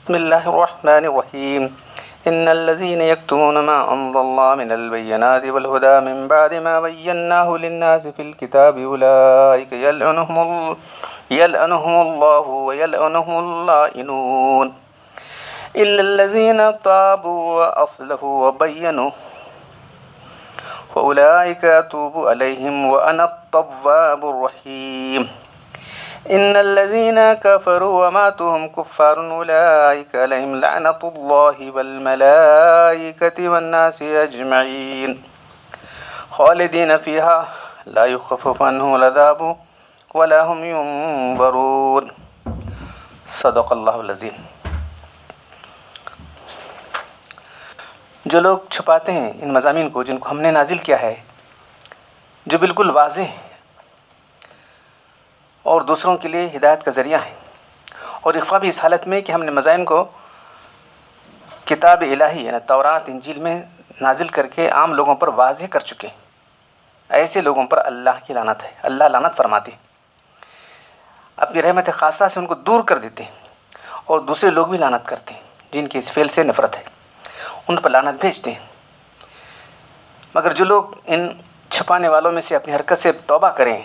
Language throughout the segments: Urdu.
بسم الله الرحمن الرحيم إن الذين يكتمون ما أنزل الله من البينات والهدى من بعد ما بيناه للناس في الكتاب أولئك يلعنهم الله ويلعنهم اللائنون إلا الذين تابوا وأصلحوا وبينوا فأولئك أتوب عليهم وأنا التواب الرحيم إن الذين كفروا وماتوا هم كفار أولئك عليهم لعنة الله والملائكة والناس أجمعين خالدين فيها لا يخفف عنهم العذاب ولا هم ينظرون صدق اللہ العظیم۔ جو لوگ چھپاتے ہیں ان مضامین کو جن کو ہم نے نازل کیا ہے، جو بالکل واضح اور دوسروں کے لیے ہدایت کا ذریعہ ہے، اور اخفا بھی اس حالت میں کہ ہم نے مضامین کو کتاب الہی یعنی تورات انجیل میں نازل کر کے عام لوگوں پر واضح کر چکے ہیں، ایسے لوگوں پر اللہ کی لعنت ہے، اللہ لعنت فرماتے ہیں، اپنی رحمت خاصہ سے ان کو دور کر دیتے ہیں، اور دوسرے لوگ بھی لعنت کرتے ہیں جن کی اس فعل سے نفرت ہے، ان پر لعنت بھیجتے ہیں۔ مگر جو لوگ ان چھپانے والوں میں سے اپنی حرکت سے توبہ کریں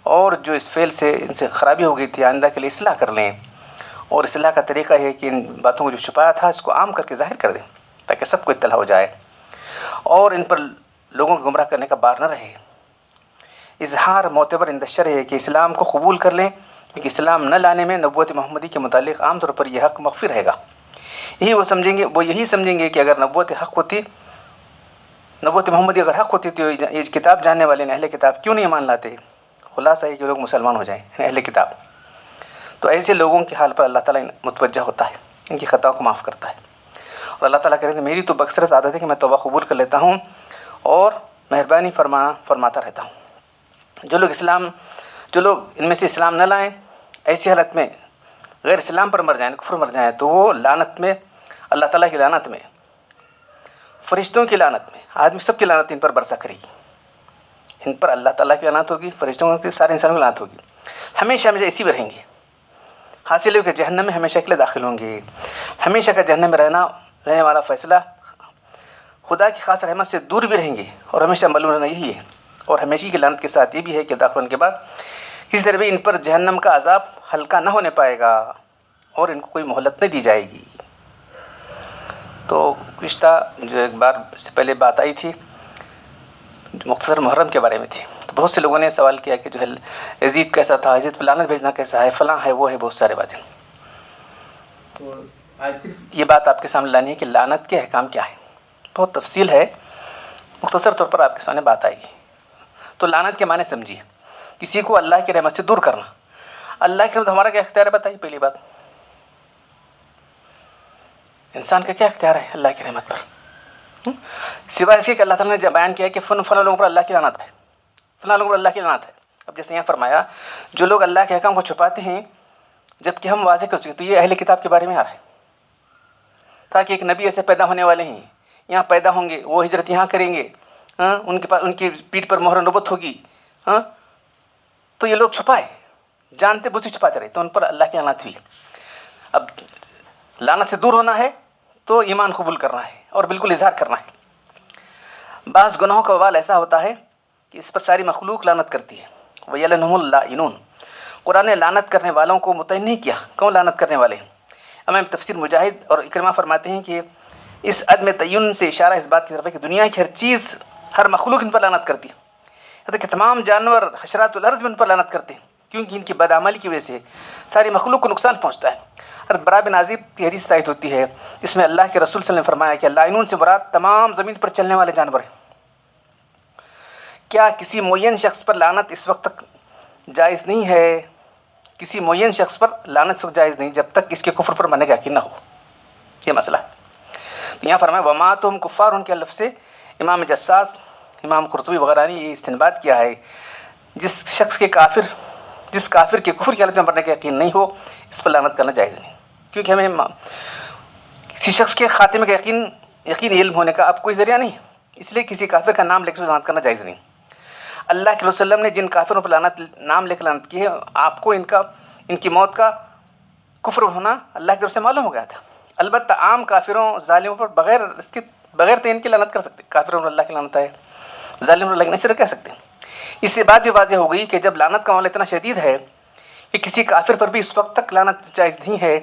اور جو اس فعل سے ان سے خرابی ہو گئی تھی آئندہ کے لیے اصلاح کر لیں، اور اصلاح کا طریقہ ہے کہ ان باتوں کو جو چھپایا تھا اس کو عام کر کے ظاہر کر دیں تاکہ سب کو اطلاع ہو جائے، اور ان پر لوگوں کو گمراہ کرنے کا بار نہ رہے۔ اظہار معتبر عند الشرع ہے کہ اسلام کو قبول کر لیں، کیونکہ اسلام نہ لانے میں نبوت محمدی کے متعلق عام طور پر یہ حق مخفی رہے گا۔ یہی سمجھیں گے کہ اگر نبوت محمدی اگر حق ہوتی تو یہ کتاب جاننے والے اہل کتاب کیوں نہیں مان لاتے؟ خلاصہ ہے کہ لوگ مسلمان ہو جائیں، اہل کتاب۔ تو ایسے لوگوں کے حال پر اللہ تعالیٰ متوجہ ہوتا ہے، ان کی خطاؤں کو معاف کرتا ہے، اور اللہ تعالیٰ کہتے ہیں میری تو بکثرت عادت ہے کہ میں توبہ قبول کر لیتا ہوں اور مہربانی فرماتا رہتا ہوں۔ جو لوگ ان میں سے اسلام نہ لائیں، ایسی حالت میں غیر اسلام پر مر جائیں، کفر مر جائیں، تو وہ لعنت میں، اللہ تعالیٰ کی لعنت میں، فرشتوں کی لعنت میں، آدمی سب کی لعنت ان پر برسا کرے گی۔ ان پر اللہ تعالیٰ کی لعنت ہوگی، فرشتوں کی، سارے انسانوں کی لعنت ہوگی، ہمیشہ اسی میں رہیں گے۔ حاصل ہے کہ جہنم میں ہمیشہ کے لیے داخل ہوں گے۔ ہمیشہ کا جہنم میں رہنے والا فیصلہ، خدا کی خاص رحمت سے دور بھی رہیں گے، اور ہمیشہ معلوم رہنا یہی ہے۔ اور ہمیشہ کی لعنت کے ساتھ یہ بھی ہے کہ داخل ہونے کے بعد کسی طرح بھی ان پر جہنم کا عذاب ہلکا نہ ہونے پائے گا، اور ان کو کوئی مہلت نہیں دی جائے گی۔ تو گزشتہ جو ایک بار اس سے پہلے بات آئی تھی مختصر محرم کے بارے میں تھی، تو بہت سے لوگوں نے سوال کیا کہ جو ہے یزید کیسا تھا، یزید پہ لعنت بھیجنا کیسا ہے، فلاں ہے، وہ ہے، بہت سارے باتیں۔ تو آج صرف یہ بات آپ کے سامنے لانی ہے کہ لعنت کے احکام کیا ہے، بہت تفصیل ہے، مختصر طور پر آپ کے سامنے بات آئے گی۔ تو لعنت کے معنی سمجھیے، کسی کو اللہ کی رحمت سے دور کرنا۔ اللہ کی رحمت ہمارا کیا اختیار ہے بتائیے؟ پہلی بات، انسان کا کیا اختیار ہے اللہ کی رحمت پر؟ سوائے اس کے کہ اللہ تعالیٰ نے بیان کیا ہے کہ فلاں لوگوں پر اللہ کی لعنت ہے، فلاں لوگوں پر اللہ کی لعنت ہے۔ اب جیسے یہاں فرمایا جو لوگ اللہ کے احکام کو چھپاتے ہیں جبکہ ہم واضح کر چکے، تو یہ اہل کتاب کے بارے میں آ رہا ہے، تاکہ ایک نبی ایسے پیدا ہونے والے ہیں، یہاں پیدا ہوں گے، وہ ہجرت یہاں کریں گے، ان کی پیٹھ پر مہر نبوت ہوگی، تو یہ لوگ چھپائے، جانتے بوجھ چھپاتے رہے، تو ان پر اللہ کی لعنت ہوئی۔ اب لعنت سے دور ہونا ہے تو ایمان قبول کرنا ہے اور بالکل اظہار کرنا ہے۔ بعض گناہوں کا وبال ایسا ہوتا ہے کہ اس پر ساری مخلوق لعنت کرتی ہے، وَيَلْعَنُهُمُ اللَّاعِنُونَ۔ قرآن نے لعنت کرنے والوں کو متعین نہیں کیا، کون لعنت کرنے والے ہیں؟ امام تفسیر مجاہد اور اکرمہ فرماتے ہیں کہ اس عدم تعین سے اشارہ اس بات کی طرف ہے کہ دنیا کی ہر چیز، ہر مخلوق ان پر لعنت کرتی ہے، یہاں تک کہ تمام جانور حشرات الارض بھی ان پر لعنت کرتے ہیں، کیونکہ ان کی بدعملی کی وجہ سے ساری مخلوق کو نقصان پہنچتا ہے۔ حضرت براء بن عازب کی حدیث ثابت ہوتی ہے، اس میں اللہ کے رسول صلی اللہ علیہ وسلم نے فرمایا کہ لائنون سے مراد تمام زمین پر چلنے والے جانور ہیں۔ کیا کسی معین شخص پر لعنت اس وقت تک جائز نہیں ہے؟ کسی معین شخص پر لعنت اس وقت جائز نہیں جب تک اس کے کفر پر مرنے کا یقین نہ ہو، یہ مسئلہ ہے۔ تو یہاں فرمایا وَمَاتُهُمْ كُفَّارٌ کے لفظ سے امام جساس، امام قرطبی وغیرہ نے یہ استنباط کیا ہے جس کافر کے کفر کی حالت میں مرنے کا یقین نہیں ہو اس پر لعنت کرنا جائز نہیں، کیونکہ ہمیں کسی شخص کے خاتمے کا یقین علم ہونے کا اب کوئی ذریعہ نہیں، اس لیے کسی کافر کا نام لے کر لعنت کرنا جائز نہیں۔ اللہ کے رسول نے جن کافروں پر نام لے کر لعنت کی ہے، آپ کو ان کی موت کا کفر ہونا اللہ کی طرف سے معلوم ہو گیا تھا. البتہ عام کافروں ظالموں پر بغیر تو ان کی لعنت کر سکتے. کافروں پر اللہ کی لعنت ہے, ظالموں پر اللہ کی نصرت کہہ سکتے ہیں. اس سے بات بھی واضح ہو گئی کہ جب لعنت کا معاملہ اتنا شدید ہے کہ کسی کافر پر بھی اس وقت تک لعنت جائز نہیں ہے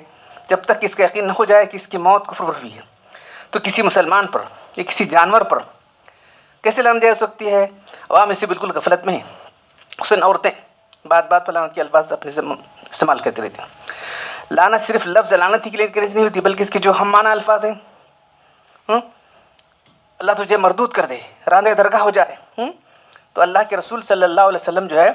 جب تک کہ اس کا یقین نہ ہو جائے کہ اس کی موت کفر پر ہوئی ہے, تو کسی مسلمان پر یا کسی جانور پر کیسے لعنت جائز ہو سکتی ہے؟ عوام اس سے بالکل غفلت میں ہیں. خصوصاً عورتیں بات پر لعنت کے الفاظ اپنے استعمال کرتے رہتے ہیں. لعنت صرف لفظ لعنت ہی کے لیے نہیں ہوتی بلکہ اس کے جو ہم معنی الفاظ ہیں, اللہ تجھے مردود کر دے, راندہ درگاہ ہو جائے. تو اللہ کے رسول صلی اللہ علیہ وسلم جو ہے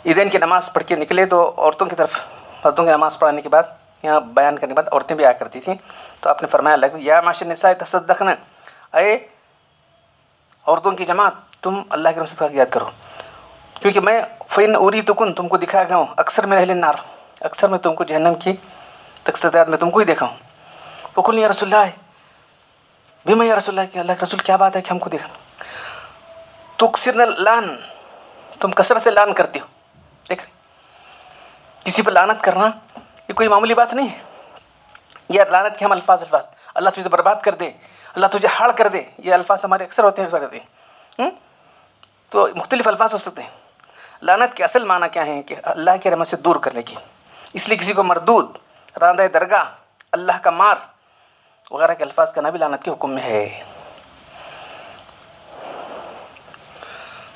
عیدین کی نماز پڑھ کے نکلے تو عورتوں کی طرف, مردوں کی نماز پڑھانے کے بعد یہاں بیان کرنے کے بعد عورتیں بھی آیا کرتی تھیں. تو آپ نے فرمایا یا معاشر النساء تصدقن, اے عورتوں کی جماعت تم اللہ کے رسول کا یاد کرو, کیونکہ میں فین اوری تم کو دکھایا گیا ہوں اکثر میں اہل النار, اکثر میں تم کو جہنم کی تقصیرات میں تم کو ہی دیکھا ہوں. وقل یا رسول اللہ, بھی میں یا رسول اللہ کہ اللہ کے رسول کیا بات ہے کہ ہم کو دیکھا. تکثرن الان, تم کثرت سے لعن کرتے ہو. دیکھ, کسی پر لعنت کرنا یہ کوئی معمولی بات نہیں ہے. یہ لعنت کے ہم الفاظ اللہ تجھے برباد کر دے, اللہ تجھے ہاڑ کر دے, یہ الفاظ ہمارے اکثر ہوتے ہیں. تو مختلف الفاظ ہو سکتے ہیں. لعنت کے اصل معنی کیا ہے کہ اللہ کی رحمت سے دور کرنے کی. اس لیے کسی کو مردود, راندہ درگاہ, اللہ کا مار وغیرہ کے الفاظ کا بھی لعنت کے حکم میں ہے.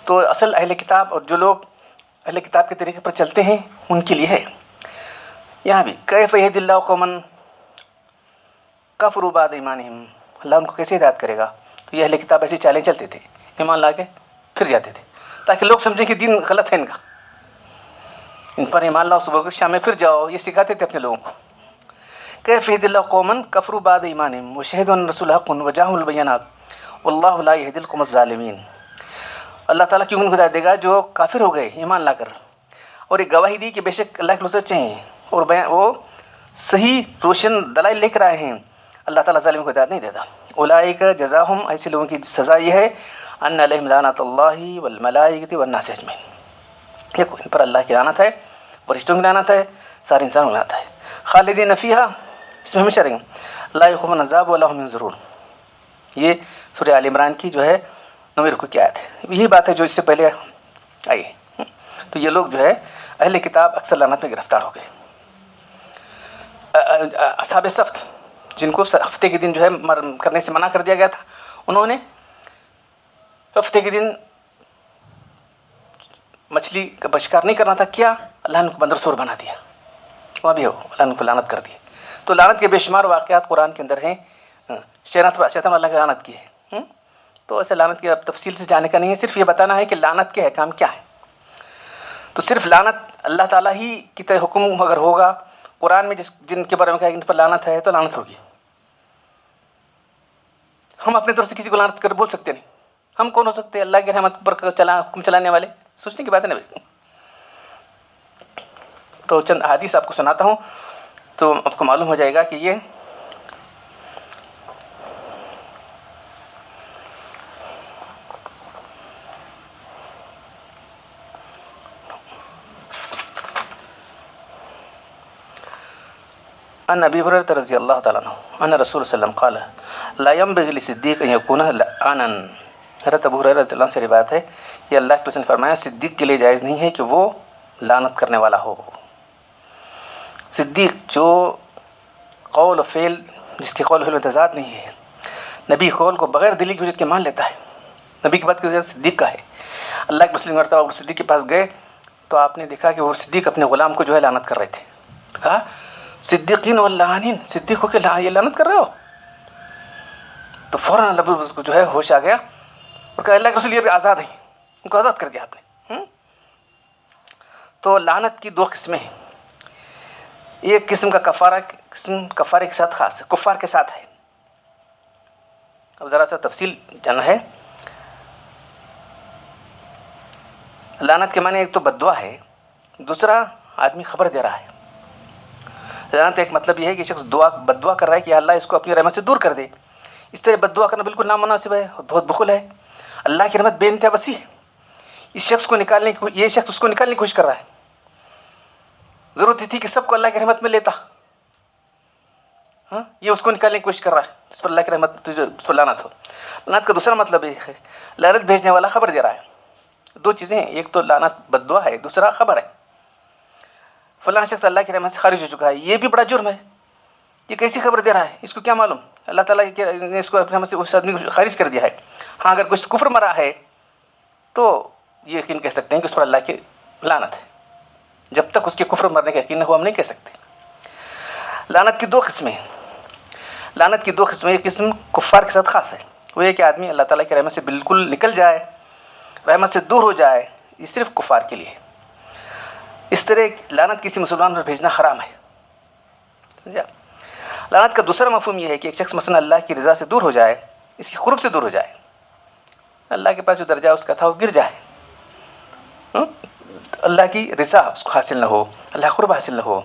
تو اصل اہل کتاب اور جو لوگ اہل کتاب کے طریقے پر چلتے ہیں ان کے لیے ہے. یہاں بھی کیف یہدی اللہ قوما کفروا بعد ایمانہم, اللہ ان کو کیسے ہدایت کرے گا. تو یہ اہل کتاب ایسی چالیں چلتے تھے, ایمان لا کے پھر جاتے تھے تاکہ لوگ سمجھیں کہ دین غلط ہے ان کا. ان پر ایمان لاؤ, صبح شام میں پھر جاؤ, یہ سکھاتے تھے اپنے لوگوں کو. کیف یہدی اللہ قوما کفروا بعد ایمانہم وشہدوا ان الرسول حق وجاءہم البینات واللہ لا یہدی القوم الظالمین. اللہ تعالیٰ کیوں ان کو ہدایت دے گا جو کافر ہو گئے ایمان لا کر, اور ایک گواہی دی کہ بے شک اللہ کے رسول سچے ہیں اور وہ صحیح روشن دلائل لے کر آئے ہیں. اللہ تعالیٰ ظالم کو ہدایت نہیں دیتا. اولئک جزاہم, ایسے لوگوں کی سزا یہ ہے ان علیہم لعنت اللہ والملائکۃ والناس اجمعین. دیکھو ان پر اللہ کی لعنت ہے, فرشتوں کی لعنت ہے, سارے انسانوں کی لعنت ہے. خالدین فیہا, اس میں ہمیشہ رہیں گے. لا یخافون عذاب ولا هم ينظرون. یہ سورہ آل عمران کی جو ہے 9 رکوع کی آیت ہے. یہی بات ہے جو اس سے پہلے آئی ہے. تو یہ لوگ جو ہے اہل کتاب اکثر لعنت میں گرفتار ہو گئے. اصحاب سبت جن کو ہفتے کے دن جو ہے کرنے سے منع کر دیا گیا تھا, انہوں نے ہفتے کے دن مچھلی کا شکار نہیں کرنا تھا. کیا اللہ نے ان کو بندر سور بنا دیا, وہاں بھی ہو اللہ نے ان کو لعنت کر دی. تو لعنت کے بے شمار واقعات قرآن کے اندر ہیں. شیطان اللہ کی لعنت کی ہے. تو ایسے لعنت کی اب تفصیل سے جانے کا نہیں ہے, صرف یہ بتانا ہے کہ لعنت کے احکام کیا ہے. تو صرف لعنت اللہ تعالیٰ ہی کی طرح حکم اگر ہوگا قرآن میں جن کے بارے میں کہا کہ ان پر لعنت ہے تو لعنت ہوگی. ہم اپنے طور سے کسی کو لعنت کر بول سکتے نہیں. ہم کون ہو سکتے اللہ کی رحمت پر حکم چلانے والے؟ سوچنے کی بات ہے نا بھائی. تو چند احادیث آپ کو سناتا ہوں تو آپ کو معلوم ہو جائے گا کہ یہ ان ابی ہریرہ رضی اللہ تعالیٰ عنہ ان رسول صلی اللہ علیہ وسلم قال لا ينبغي للصدیق ان يكون لعانا. حضرت ابو ہریرہ رضی اللہ عنہ سے روایت ہے کہ اللہ کے رسول نے فرمایا صدیق کے لیے جائز نہیں ہے کہ وہ لعنت کرنے والا ہو. صدیق جو قول و فعل, جس کے قول و فعل میں تضاد نہیں ہے, نبی قول کو بغیر دلیل کی وجہ کے مان لیتا ہے, نبی کی بات کی وجہ صدیق کا ہے. اللہ کے رسول مرتبہ ابو صدیق کے پاس گئے تو آپ نے دیکھا کہ وہ صدیق اپنے غلام کو جو ہے لعنت کر رہے تھے. کہا صدیقین واللعنین, صدیق ہو کے یہ لعنت کر رہے ہو. تو فوراً اللہ کو جو ہے ہوش آ گیا اور کہا اللہ کے رسول یہ بھی آزاد ہیں, ان کو آزاد کر دیا آپ نے. تو لعنت کی 2 قسمیں ہیں. ایک قسم کا کفارے کے ساتھ خاص ہے, کفار کے ساتھ ہے. اب ذرا سا تفصیل جانا ہے. لعنت کے معنی ایک تو بد دعا ہے, دوسرا آدمی خبر دے رہا ہے. لعنت ایک مطلب یہ ہے کہ شخص بد دعا کر رہا ہے کہ اللہ اس کو اپنی رحمت سے دور کر دے. اس طرح بد دعا کرنا بالکل نامناسب ہے اور بہت بخل ہے. اللہ کی رحمت بے انتہا وسیع ہے. اس شخص کو نکالنے کی، یہ شخص اس کو نکالنے کی کوشش کر رہا ہے. ضرورت تھی کہ سب کو اللہ کی رحمت میں لیتا. ہاں، یہ اس کو نکالنے کی کوشش کر رہا ہے، اس پر اللہ کی رحمت، تجھے اس پر لعنت ہو. لعنت کا دوسرا مطلب یہ ہے، لعنت بھیجنے والا خبر دے رہا ہے. دو چیزیں ہیں، ایک تو لعنت بد دعا ہے، دوسرا خبر ہے. فلاں شخص اللہ کی رحمت سے خارج ہو چکا ہے، یہ بھی بڑا جرم ہے. یہ کیسی خبر دے رہا ہے؟ اس کو کیا معلوم اللہ تعالیٰ نے اس کو اپنے رحمت سے اس آدمی کو خارج کر دیا ہے. ہاں، اگر کچھ کفر مرا ہے تو یہ یقین کہہ سکتے ہیں کہ اس پر اللہ کی لعنت ہے. جب تک اس کے کفر مرنے کا یقین نہ ہو ہم نہیں کہہ سکتے. لعنت کی دو قسمیں ہیں. لعنت کی دو قسمیں، ایک قسم کفار کے ساتھ خاص ہے، وہ یہ کہ آدمی اللہ تعالیٰ کی رحمت سے بالکل نکل جائے، رحمت سے دور ہو جائے. یہ صرف کفار کے لیے ہے. اس طرح لعنت کسی مسلمان پر بھیجنا حرام ہے. سمجھا؟ لعنت کا دوسرا مفہوم یہ ہے کہ ایک شخص مثلا اللہ کی رضا سے دور ہو جائے، اس کی قرب سے دور ہو جائے، اللہ کے پاس جو درجہ اس کا تھا وہ گر جائے، اللہ کی رضا اس کو حاصل نہ ہو، اللہ قرب حاصل نہ ہو.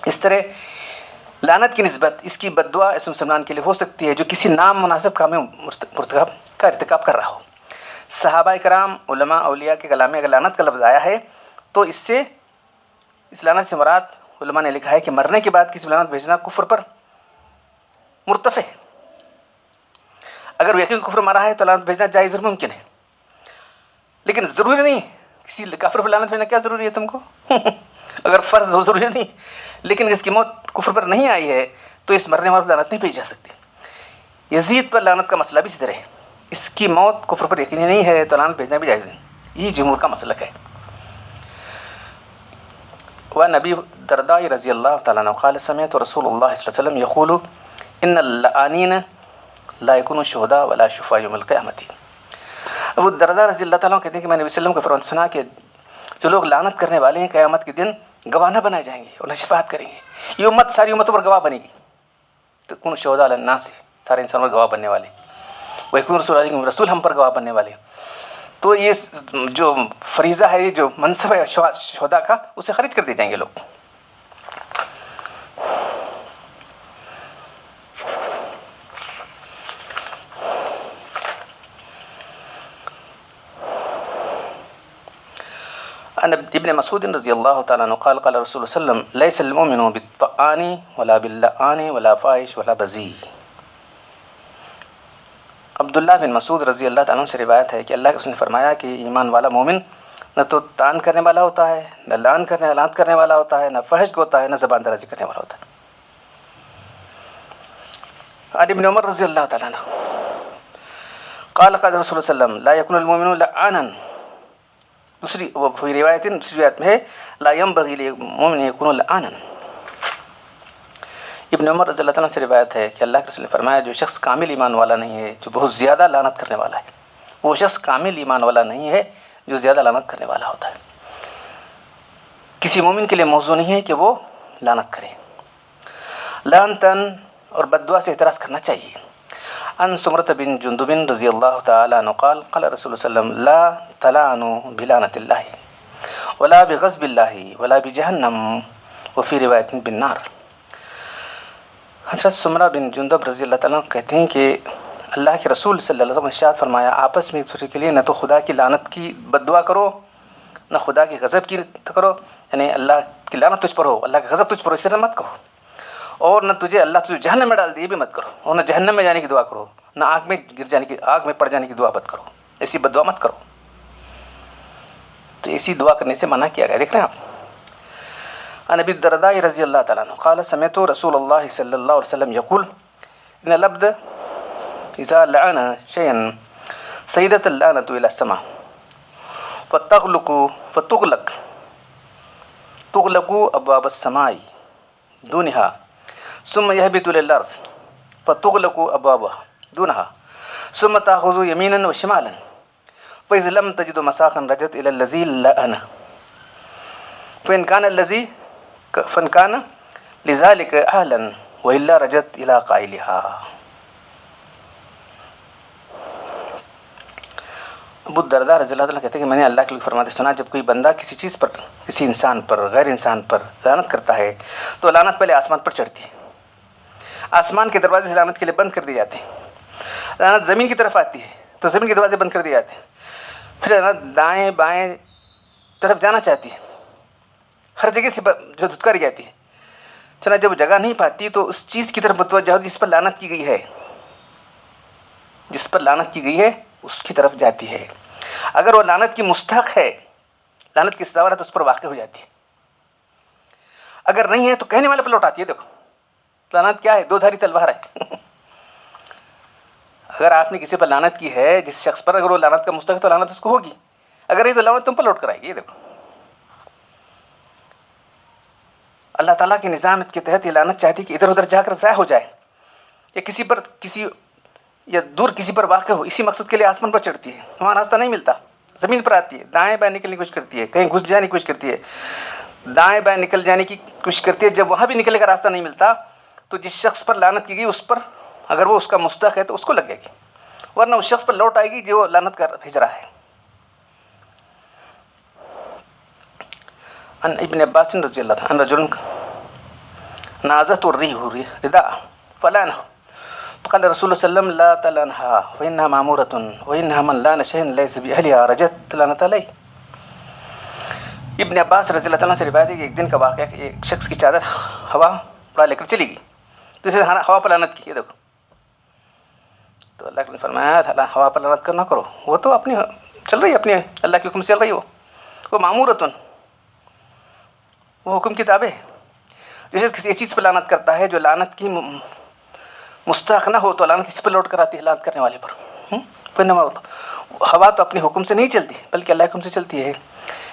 اس طرح لعنت کی نسبت اس کی بد دعا اس مسلمان کے لیے ہو سکتی ہے جو کسی نام مناسب کام میں مرتکب کا ارتکاب کر رہا ہو. صحابہ کرام، علماء، اولیاء کے کلام میں اگر لعنت کا لفظ آیا ہے تو اس لعنت سے مراد علماء نے لکھا ہے کہ مرنے کے بعد کسی لعنت بھیجنا کفر پر مرتفع ہے. اگر وہ یقین کفر مرا ہے تو لعنت بھیجنا جائز اور ممکن ہے، لیکن ضروری نہیں. کسی کافر پر لعنت بھیجنا کیا ضروری ہے تم کو؟ اگر فرض ہو ضروری نہیں، لیکن اس کی موت کفر پر نہیں آئی ہے تو اس مرنے والے پر لعنت نہیں بھیجی جا سکتی. یزید پر لعنت کا مسئلہ بھی اسی طرح ہے. اس کی موت کفر پر یقینی نہیں ہے تو لعنت بھیجنا بھی جائز نہیں. یہ جمہور کا مسلک ہے. وعن ابي الدرداء رضي الله تعالى عنه قال سمعت رسول الله صلى الله عليه وسلم يقول ان اللعانين لا يكونون شهداء ولا شفعاء يوم القيامة. ابو الدرداء رضی اللہ تعالیٰ عنہ کہتے ہیں کہ میں نے نبی صلی اللہ علیہ وسلم کا فرمان سنا کہ جو لوگ لعنت کرنے والے ہیں قیامت کے دن گواہ نہ بنائے جائیں گے اور نہ شفاعت کریں گے. یہ امت ساری امتوں پر گواہ بنے گی. تو کون شہداء علی الناس، سارے انسانوں پر گواہ بننے والے، وہ یکون رسول علیکم، رسول ہم پر گواہ بننے والے. تو یہ جو فریضہ ہے، یہ جو منصب ہے شہداء کا، اسے خارج کر دیے جائیں گے لوگ. عن ابن مسعود رضی اللہ تعالیٰ عنہ قال قال رسول اللہ صلی اللہ علیہ وسلم لیس المؤمن بالطعان ولا باللعان ولا فاحش ولا بذیء. عبداللہ بن مسعود رضی اللہ تعالیٰ عنہ سے روایت ہے کہ اللہ کے رسول نے فرمایا کہ ایمان والا مومن نہ تو طعن کرنے والا ہوتا ہے، نہ لعنت کرنے والا ہوتا ہے، نہ فحش ہوتا ہے، نہ زبان درازی کرنے والا ہوتا ہے. عن ابن عمر رضی اللہ تعالیٰ عنہ قال قال رسول اللہ صلی اللہ علیہ وسلم لا يكون المؤمن لعانا. دوسری روایت میں ہے لا ينبغي للمؤمن يكون لعانا. ابن عمر رضی اللہ تعالیٰ سے روایت ہے کہ اللہ کے رسول نے فرمایا جو شخص کامل ایمان والا نہیں ہے، جو بہت زیادہ لعنت کرنے والا ہے، وہ شخص کامل ایمان والا نہیں ہے جو زیادہ لعنت کرنے والا ہوتا ہے. کسی مومن کے لیے موضوع نہیں ہے کہ وہ لعنت کرے. لعنتاً اور بد دعا سے اعتراض کرنا چاہیے. عن سمرة بن جندب رضی اللہ تعالی عنہ قال قال رسول اللہ صلی اللہ علیہ وسلم لا تلعنوا بلعنة اللہ ولا بغضب اللہ ولا بجہنم وفی روایت بالنار. حضرت سمرہ بن جندب رضی اللہ تعالیٰ عنہ کہتے ہیں کہ اللہ کے رسول صلی اللہ علیہ وسلم نے ارشاد فرمایا آپس میں ایک دوسرے کے لیے نہ تو خدا کی لعنت کی بد دعا کرو، نہ خدا کی غضب کی کرو، یعنی اللہ کی لعنت تجھ پر ہو، اللہ کا غضب تجھ پر ہو، اس طرح مت کہو. اور نہ اللہ تجھے جہنم میں ڈال دے یہ بھی مت کرو، اور نہ جہنم میں جانے کی دعا کرو، نہ آگ میں پڑ جانے کی دعا مت کرو. ایسی بد دعا مت کرو. تو ایسی دعا کرنے سے منع کیا گیا. دیکھ رہے ہیں آپ. عن ابی الدرداء رضی اللہ تعالیٰ عنہ قال سمعت رسول اللہ صلی اللہ علیہ وسلم یقول ان العبد اذا لعن شيئا صعدت اللعنة الى السماء فتغلق ابواب السماء دونها ثم يهبط الى الارض فتغلق ابوابها دونها ثم تاخذ يمينا وشمالا فاذا لم تجد مساقا رجت الى الذي لعن فإن كان لذلك أهلا وإلا رجت إلى قائلها. ابو الدرداء رضی اللہ عنہ کہتے ہیں کہ میں نے اللہ کے لیے فرماتے سنا جب کوئی بندہ کسی چیز پر، کسی انسان پر، غیر انسان پر لعنت کرتا ہے تو لعنت پہلے آسمان پر چڑھتی ہے، آسمان کے دروازے سے لعنت کے لیے بند کر دیے جاتے ہیں. لعنت زمین کی طرف آتی ہے تو زمین کے دروازے بند کر دیے جاتے ہیں. پھر نا دائیں بائیں طرف جانا چاہتی ہے، ہر جگہ سے جو دھتکاری جاتی ہے، چنا جب جگہ نہیں پاتی تو اس چیز کی طرف متوجہ ہوتی جس پر لعنت کی گئی ہے، جس پر لعنت کی گئی ہے اس کی طرف جاتی ہے. اگر وہ لعنت کی مستحق ہے، لعنت کی سزا ہے، تو اس پر واقع ہو جاتی ہے. اگر نہیں ہے تو کہنے والے پر لوٹ آتی ہے. دیکھو لعنت کیا ہے، دو دھاری تلوار ہے. اگر آپ نے کسی پر لعنت کی ہے، جس شخص پر، اگر وہ لعنت کا مستحق ہے تو لعنت اس کو ہوگی، اگر نہیں تو لعنت تم پر لوٹ کر آئے گی. یہ دیکھو اللہ تعالیٰ کے نظام کے تحت یہ لعنت چاہتی کہ ادھر ادھر جا کر ضائع ہو جائے، یا کسی پر یا دور کسی پر واقع ہو. اسی مقصد کے لیے آسمان پر چڑھتی ہے، وہاں راستہ نہیں ملتا، زمین پر آتی ہے، دائیں بائیں نکلنے کی کوشش کرتی ہے، کہیں گھس جانے کی کوشش کرتی ہے، دائیں بائیں نکل جانے کی کوشش کرتی ہے. جب وہاں بھی نکلنے کا راستہ نہیں ملتا تو جس شخص پر لعنت کی گئی اس پر، اگر وہ اس کا مستحق ہے تو اس کو لگ جائے گی، ورنہ اس شخص پر لوٹ آئے گی جو لعنت کا بھیج رہا ہے. عن ابن عباس رضی اللہ عنہ رجل نازت الريح رداء فلانه فقال رسول الله صلى الله عليه وسلم لا تلعنها فإنها مأمورة وإنها من لان شيئا ليس بأهلها رجت لعنت عليه. ابن عباس رضی اللہ عنہ سے روایت ہے کہ ایک دن کا واقعہ کہ ایک شخص کی چادر ہوا اڑا لے کر چلی گئی، تو اسے ہوا پر لعنت کی. دیکھو تو اللہ نے فرمایا ہوا پر لعنت نہ کرو، وہ تو اپنی چل رہی ہے، اپنے اللہ کے حکم سے چل رہی ہے، وہ مامورتن، وہ حکم کی تابع ہے. جیسے کسی ایسی چیز پر لعنت کرتا ہے جو لعنت کی مستحق نہ ہو تو لعنت کسی پر لوٹ کر آتی ہے، لعنت کرنے والے پر. ہوا تو اپنے حکم سے نہیں چلتی بلکہ اللہ کے حکم سے چلتی ہے.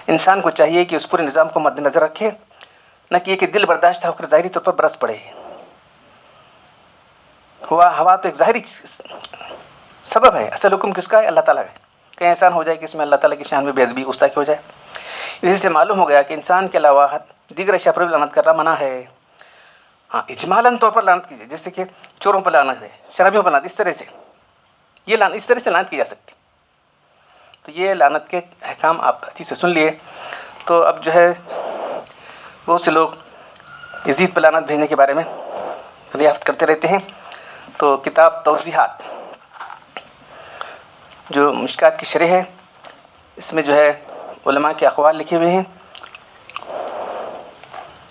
انسان کو چاہیے کہ اس پورے نظام کو مد نظر رکھے، نہ کہ یہ کہ دل برداشتہ ہو کر ظاہری طور پر برس پڑے. ہوا تو ایک ظاہری سبب ہے، اصل حکم کس کا ہے؟ اللہ تعالیٰ کا. کہیں انسان ہو جائے کہ اس میں اللہ تعالیٰ کی شان میں بے ادبی گستاخی ہو جائے. اسی سے معلوم ہو گیا کہ انسان کے علاوہ دیگر اشیاء پر بھی لعنت کرنا منع ہے. ہاں اجمالاً طور پر لعنت کیجیے، جیسے کہ چوروں پر لعنت ہے، شرابیوں پر لعنت، اس طرح سے لعنت کی جا سکتی. تو یہ لعنت کے احکام آپ حدیث سے سن لیے. تو اب جو ہے بہت سے لوگ یزید پر لعنت بھیجنے کے بارے میں دریافت کرتے رہتے ہیں. تو کتاب توضیحات جو مشکات کی شرح ہے، اس میں جو ہے علماء کے اقوال لکھے ہوئے ہیں.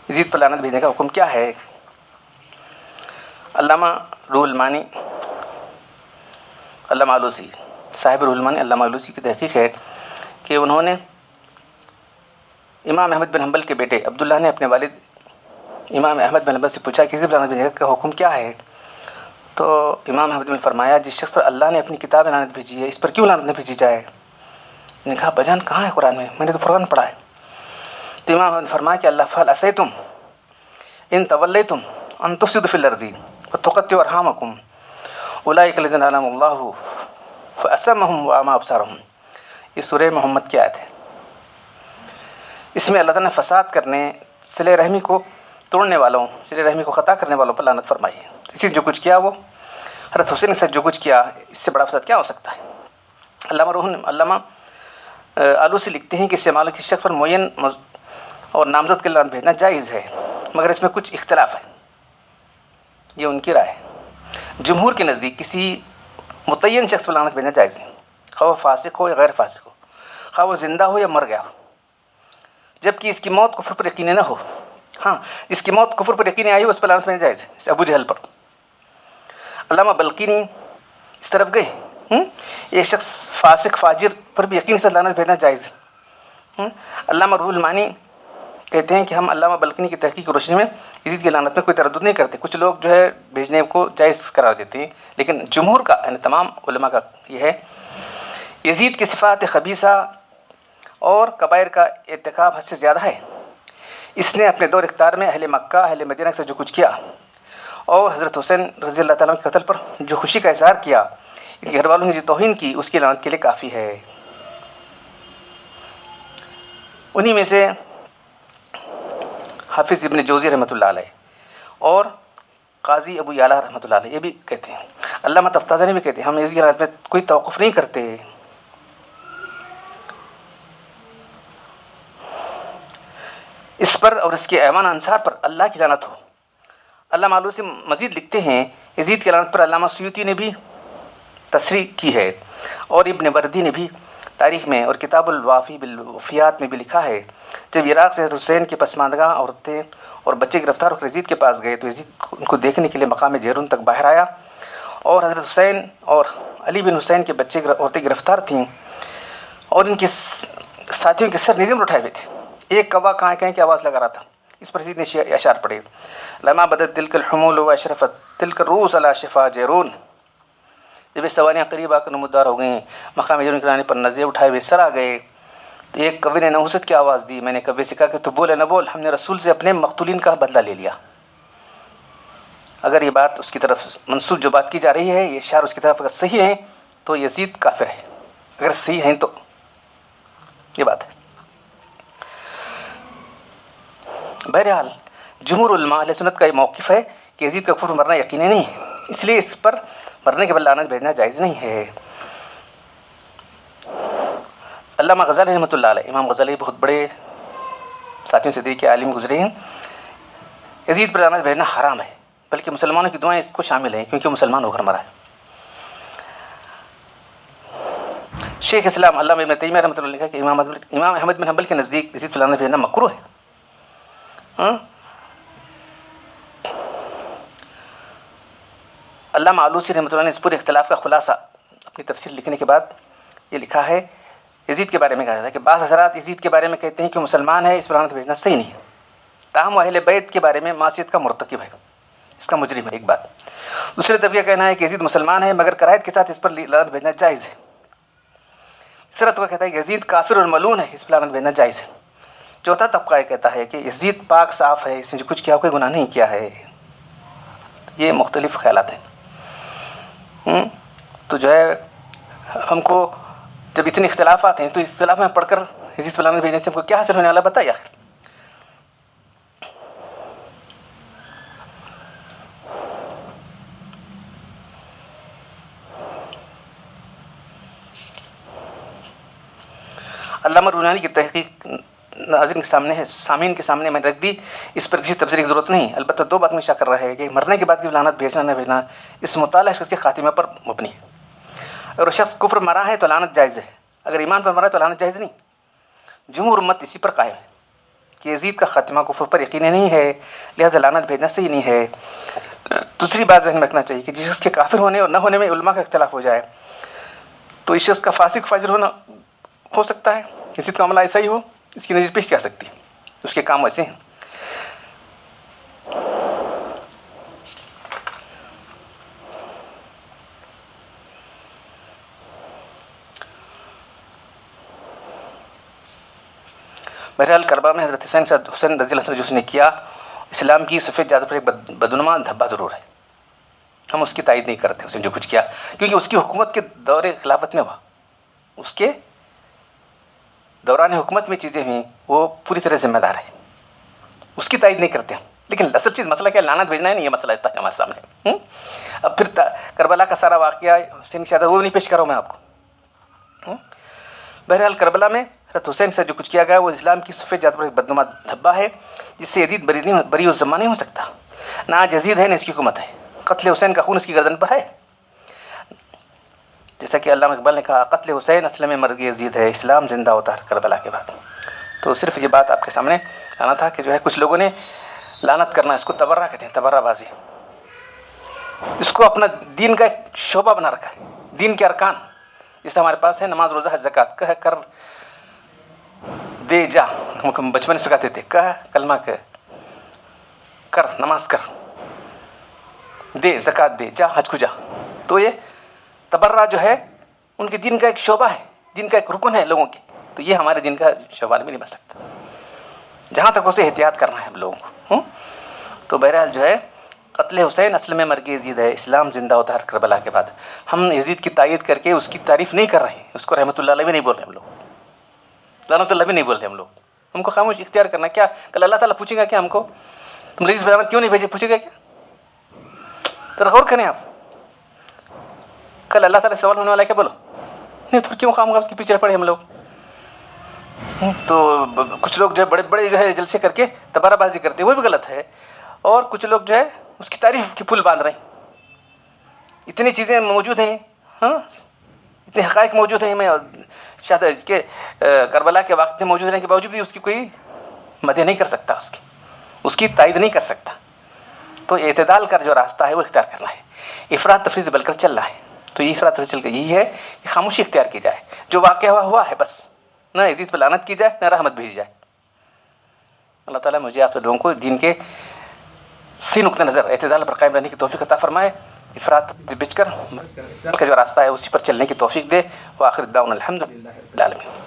یزید پر لعنت بھیجنے کا حکم کیا ہے؟ علامہ روح المانی، علامہ آلوسی، صاحب روح المانی علامہ آلوسی کی تحقیق ہے کہ انہوں نے امام احمد بن حنبل کے بیٹے عبداللہ نے اپنے والد امام احمد بن حنبل سے پوچھا کہ یزید پر لعنت بھیجنے کا حکم کیا ہے؟ تو امام احمد نے فرمایا جس شخص پر اللہ نے اپنی کتاب لعنت بھیجی ہے اس پر کیوں لعنت نہ بھیجی جائے؟ نے کہا بجان کہاں ہے قرآن میں نے تو فرقان پڑھا ہے. تو امام احمد نے فرمایا کہ اللہ فعل عصیتم ان تولیتم ان تفسدوا فی الارض وتقطعوا ارحامکم اولئک الذین انعم اللہ فاصمهم واعمی ابصارهم. یہ سورہ محمد کی آیت ہے. اس میں اللہ تعالیٰ نے فساد کرنے، صلہ رحمی کو توڑنے والوں، صلہ رحمی کو قطع کرنے والوں پر لعنت فرمائی ہے. اسی جو کچھ کیا وہ حضرت حسین کے ساتھ جو کچھ کیا، اس سے بڑا فساد کیا ہو سکتا ہے؟ علامہ آلوسی لکھتے ہیں کہ اس سے معلوم کسی شخص پر معین اور نامزد کے لعنت بھیجنا جائز ہے، مگر اس میں کچھ اختلاف ہے. یہ ان کی رائے ہے. جمہور کے نزدیک کسی متعین شخص پر لعنت بھیجنا جائز ہے، خواہ وہ فاسق ہو یا غیر فاسق ہو، خواہ وہ زندہ ہو یا مر گیا ہو، جبکہ اس کی موت کفر پر یقینی نہ ہو. ہاں اس کی موت کفر پر یقینی آئی ہو اس پر لعنت بھیجنا جائز ہے، جیسے ابو جہل پر. علامہ بلقینی اس طرف گئے، ایک شخص فاسق فاجر پر بھی یقین سے لعنت بھیجنا جائز ہے. علامہ روح المانی کہتے ہیں کہ ہم علامہ بلقینی کی تحقیق کی روشنی میں یزید کی لعنت میں کوئی تردد نہیں کرتے. کچھ لوگ جو ہے بھیجنے کو جائز قرار دیتے ہیں، لیکن جمہور کا یعنی تمام علماء کا یہ ہے یزید کی صفات خبیثہ اور کبائر کا ارتکاب حد سے زیادہ ہے. اس نے اپنے دور اختیار میں اہل مکہ اہل مدینہ سے جو کچھ کیا اور حضرت حسین رضی اللہ تعالیٰ کے قتل پر جو خوشی کا اظہار کیا، ان کے گھر والوں نے جو توہین کی، اس کی لعنت کے لیے کافی ہے. انہی میں سے حافظ ابن جوزی رحمۃ اللہ علیہ اور قاضی ابو یعلا رحمۃ اللہ علیہ یہ بھی کہتے ہیں، علامہ تفتازانی بھی کہتے ہیں ہم اس کی لعنت میں کوئی توقف نہیں کرتے. اس پر اور اس کے ایوان انصار پر اللہ کی لعنت ہو. علامہ آلوسی مزید لکھتے ہیں یزید کی لعنت پر علامہ سیوطی نے بھی تصریح کی ہے اور ابن وردی نے بھی تاریخ میں اور کتاب الوافی بالوفیات میں بھی لکھا ہے، جب عراق سے حسین کی پسماندگاں عورتیں اور بچے گرفتار ہو کر یزید کے پاس گئے تو یزید ان کو دیکھنے کے لیے مقام جیرون تک باہر آیا، اور حضرت حسین اور علی بن حسین کے بچے عورتیں گرفتار تھیں، اور ان کے ساتھیوں کے سر نیزے میں اٹھائے ہوئے تھے، ایک کوا کائیں کائیں کی آواز لگا رہا تھا۔ اس پر یزید نے اشعار پڑھے، لما بدت تلک الحمول و اشرفت تلک الروس علی شفا جیرون، جب یہ سواریاں قریب آ کر نمودار ہو گئیں، مقام جیرون کے لانے پر نزے اٹھائے ہوئے سر آ گئے، تو ایک کوے نے نحوست کی آواز دی، میں نے کوے سے کہا کہ تو بولے نہ بول، ہم نے رسول سے اپنے مقتولین کا بدلہ لے لیا۔ اگر یہ بات اس کی طرف منسوب جو بات کی جا رہی ہے، یہ اشعار اس کی طرف اگر صحیح ہیں تو یزید کافر ہے، اگر صحیح ہیں تو یہ بات ہے۔ بہرحال جمہور علماء اہل سنت کا یہ موقف ہے کہ یزید کا کفر مرنا یقینی نہیں ہے، اس لیے اس پر مرنے کے بعد لعنت بھیجنا جائز نہیں ہے۔ علامہ غزالی رحمۃ اللہ علیہ، امام غزالی بہت بڑے ساتویں صدی کے عالم گزرے ہیں، یزید پر لعنت بھیجنا حرام ہے، بلکہ مسلمانوں کی دعائیں اس کو شامل ہیں کیونکہ مسلمان ہو کر مرا ہے۔ شیخ اسلام علامہ ابن تیمیہ رحمۃ اللہ علیہ نے کہا کہ امام احمد بن حنبل کے نزدیک یزید پر لعنت بھیجنا مکروہ ہے۔ علامہ آلوسی رحمۃ اللہ نے اس پورے اختلاف کا خلاصہ اپنی تفسیر لکھنے کے بعد یہ لکھا ہے، یزید کے بارے میں کہا جاتا ہے کہ بعض حضرات یزید کے بارے میں کہتے ہیں کہ مسلمان ہے، اس پر لعنت بھیجنا صحیح نہیں ہے، تاہم اہل بیت کے بارے میں معصیت کا مرتکب ہے، اس کا مجرم ہے، ایک بات۔ دوسرے طرف یہ کہنا ہے کہ یزید مسلمان ہے مگر کراہت کے ساتھ اس پر لعنت بھیجنا جائز ہے۔ تیسرا طبقہ کہتا ہے کہ یزید کافر اور ملعون ہے، اس پر لعنت بھیجنا جائز ہے۔ چوتھا طبقہ یہ کہتا ہے کہ یزید پاک صاف ہے، اس نے جو کچھ کیا کوئی گناہ نہیں کیا ہے۔ یہ مختلف خیالات ہیں۔ تو جو ہے ہم کو جب اتنے اختلافات ہیں تو اس اختلاف میں پڑھ کر یزید پر لعنت بھیجنے سے ہم کو کیا حاصل ہونے والا بتائیے آخر۔ علامہ رونانی کی تحقیق ناظرین کے سامنے ہے، سامعین کے سامنے میں رکھ دی، اس پر کسی تبصرے کی ضرورت نہیں، البتہ دو بات میں اشارہ کر رہا ہے کہ مرنے کے بعد کی لعنت بھیجنا نہ بھیجنا اس مطالعہ شخص کے خاتمے پر مبنی ہے۔ اگر وہ شخص کفر مرا ہے تو لعنت جائز ہے، اگر ایمان پر مرا ہے تو لعنت جائز نہیں۔ جمہور امت اسی پر قائم ہے کہ یزید کا خاتمہ کفر پر یقینی نہیں ہے، لہذا لعنت بھیجنا صحیح نہیں ہے۔ دوسری بات ذہن میں رکھنا چاہیے کہ جس شخص کے کافر ہونے اور نہ ہونے میں علماء کا اختلاف ہو جائے تو اس شخص کا فاسق فاجر ہونا ہو سکتا ہے، یزید کا عملہ ایسا ہی ہو، اس کی نظر پیش کیا سکتی ہے، اس کے کام ایسے ہیں۔ بہرحال کربلا میں حضرت حسین رضی اللہ عنہ جو اس نے کیا، اسلام کی سفید چادر پر ایک بدعنوان دھبا ضرور ہے، ہم اس کی تائید نہیں کرتے اس نے جو کچھ کیا، کیونکہ اس کی حکومت کے دور خلافت میں ہوا، اس کے دوران حکومت میں چیزیں ہوئیں، وہ پوری طرح ذمہ دار ہے، اس کی تائید نہیں کرتے ہم۔ لیکن اصل چیز مسئلہ کیا، لعنت بھیجنا ہے، نہیں یہ مسئلہ ہے ہمارے سامنے۔ اب پھر کربلا کا سارا واقعہ حسین کی شہادت وہ نہیں پیش کر رہا ہوں میں آپ کو۔ بہرحال کربلا میں حضرت حسین سے جو کچھ کیا گیا وہ اسلام کی سفید چادر پر ایک بدنما دھبا ہے، جس سے یزید بری الذمہ نہیں ہو سکتا، نہ آج یزید ہے نہ اس کی حکومت ہے، قتل حسین کا خون اس کی گردن پر ہے، جیسا کہ علامہ اقبال نے کہا، قتل حسین اصل میں مرگ یزید ہے، اسلام زندہ ہوتا ہے کربلا کے بعد۔ تو صرف یہ بات آپ کے سامنے آنا تھا کہ جو ہے کچھ لوگوں نے لعنت کرنا، اس کو تبرہ کہتے ہیں، تبرہ بازی، اس کو اپنا دین کا ایک شعبہ بنا رکھا ہے، دین کے ارکان جیسے ہمارے پاس ہے نماز روزہ حج زکوٰۃ، کہ کر دے جا، ہم بچپن سے سکھاتے تھے، کہ کلمہ کر نماز کر، دے زکوٰۃ دے، جا حج کو جا۔ تو یہ تبرہ جو ہے ان کے دین کا ایک شعبہ ہے، دین کا ایک رکن ہے لوگوں کے، تو یہ ہمارے دین کا شعبہ بھی نہیں بن سکتا، جہاں تک اسے احتیاط کرنا ہے ہم لوگوں کو۔ تو بہرحال جو ہے قتل حسین اصل میں مرگ یزید ہے، اسلام زندہ ہوتا ہے کربلا کے بعد۔ ہم یزید کی تائید کر کے اس کی تعریف نہیں کر رہے ہیں، اس کو رحمۃ اللہ علیہ بھی نہیں بول رہے ہم لوگ، لعنت اللہ بھی نہیں بول رہے ہم لوگ، ہم کو خاموش اختیار کرنا ہے۔ کیا کل اللہ تعالیٰ پوچھے گا کیا ہم کو، تم رئیس برآمد کیوں نہیں بھیجے، پوچھے گا کیا؟ ذرا غور کریں آپ، کل اللہ تعالیٰ سوال ہونے والا ہے کیا؟ بولو نہیں تو کیوں خام اس کے پیچھے پڑے ہم لوگ؟ تو کچھ لوگ جو ہے بڑے بڑے جو ہے جلسے کر کے تبارہ بازی کرتے ہیں، وہ بھی غلط ہے، اور کچھ لوگ جو ہے اس کی تعریف کی پل باندھ رہے ہیں۔ اتنی چیزیں موجود ہیں، اتنے حقائق موجود ہیں، میں شاید اس کے کربلا کے واقعے موجود رہنے کے باوجود بھی اس کی کوئی مدح نہیں کر سکتا، اس کی تائید نہیں کر سکتا. تو اعتدال کا جو راستہ ہے وہ اختیار کرنا ہے. افراط تفریط سے بل کر چل رہا ہے، تو یہ افراط تفریط چل کے یہی ہے کہ خاموشی اختیار کی جائے. جو واقعہ ہوا ہے بس، نہ عزیز پہ لعنت کی جائے نہ رحمت بھیجی جائے. اللہ تعالیٰ مجھے آپ لوگوں کو دین کے صحیح نقطۂ نظر اعتدال پر قائم رہنے کی توفیق عطا فرمائے. افراط سے بچ کر کا جو راستہ ہے اسی پر چلنے کی توفیق دے. وآخر دعوانا الحمد للہ رب العالمین.